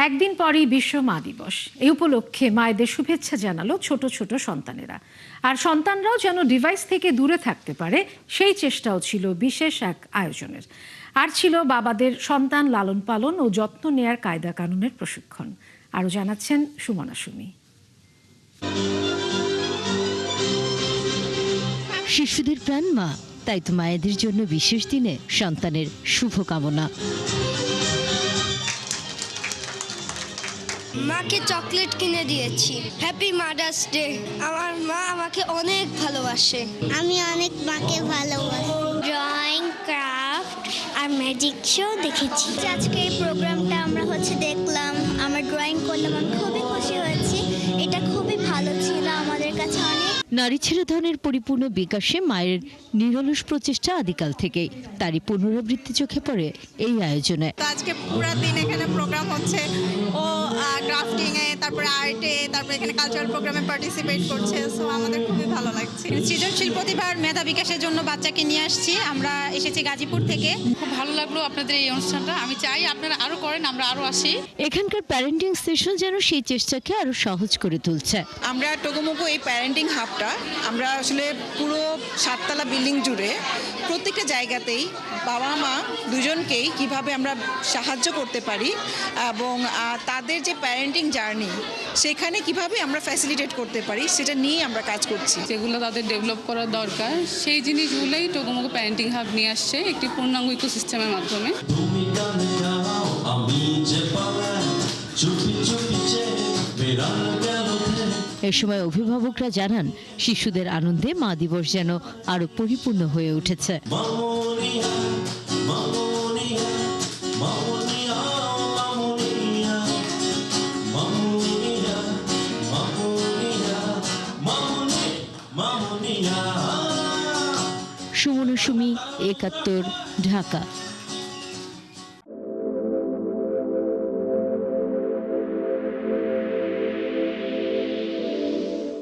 একদিন পরই বিশ্ব মা দিবস। এই উপলক্ষে মায়েদের শুভেচ্ছা জানালো ছোট ছোট সন্তানেরা। আর সন্তানরাও যেন ডিভাইস থেকে দূরে থাকতে পারে সেই চেষ্টাও ছিল বিশেষ এক আয়োজনের। আর ছিল বাবাদের সন্তান লালন পালন ও যত্ন নেয়ার কায়দা কানুনের প্রশিক্ষণ। আরও জানাচ্ছেন সুমনা সুমি। শিশুদের প্রাণ মা, তাই তো মায়েদের জন্য বিশেষ দিনে সন্তানের শুভকামনা। মাকে চকলেট কিনে দিয়েছি। Happy mother's day. আমার মা আমাকে অনেক ভালোবাসে। আমি অনেক মাকে ভালোবাসি। ড্রয়িং, ক্রাফট আর ম্যাজিক শো দেখেছি। আজকে এই প্রোগ্রামটা আমরা দেখলাম, আমার ড্রয়িং করলাম, আমি খুবই খুশি হয়েছি। এটা খুবই ভালো ছিল আমাদের কাছে অনেক। নারী ছেলে ধনের পরিপূর্ণ বিকাশে মায়ের নিরলস প্রচেষ্টা আদিকাল থেকেই, তারই পুনরাবৃত্তি চোখে পড়ে এই আয়োজনে। আজকে পুরো দিন এখানে প্রোগ্রাম হচ্ছে, ও ক্রাফটিং এ, তারপরে আর্টে, তারপরে এখানে কালচারাল প্রোগ্রামে পার্টিসিপেট করছে। সো আমাদের খুবই ভালো লাগছে। সৃজনশীল প্রতিভার মেধা বিকাশের জন্য বাচ্চাকে নিয়ে আসছি। আমরা এসেছি গাজীপুর থেকে। খুব ভালো লাগলো আপনাদের এই অনুষ্ঠানটা। আমি চাই আপনারা আরো করেন, আমরা আরো আসি। এখানকার প্যারেন্টিং সেশন যেন সেই চেষ্টাকে আরো সহজ করে তুলছে। আমরা টগোমোগো এই প্যারেন্টিং হাবটা আমরা আসলে পুরো 7তলা বিল্ডিং জুড়ে প্রত্যেকটা জায়গাতেই বাবা মা দুজনকেই কিভাবে আমরা সাহায্য করতে পারি এবং তাদের যে প্যারেন্টিং জার্নি সেখানে কিভাবে আমরা ফ্যাসিলিটেট করতে পারি সেটা নিয়ে আমরা কাজ করছি। যেগুলো তাদের ডেভেলপ করা দরকার সেই জিনিসগুলোই টগোমোগো প্যারেন্টিং হাব নিয়ে আসছে একটি পূর্ণাঙ্গ ইকোসিস্টেমের মাধ্যমে। এ সময় অভিভাবকরা জানান, শিশুদের আনন্দে মা দিবস যেন আরো পরিপূর্ণ হয়ে উঠেছে। সুমনা সুমি, ৭১, ঢাকা।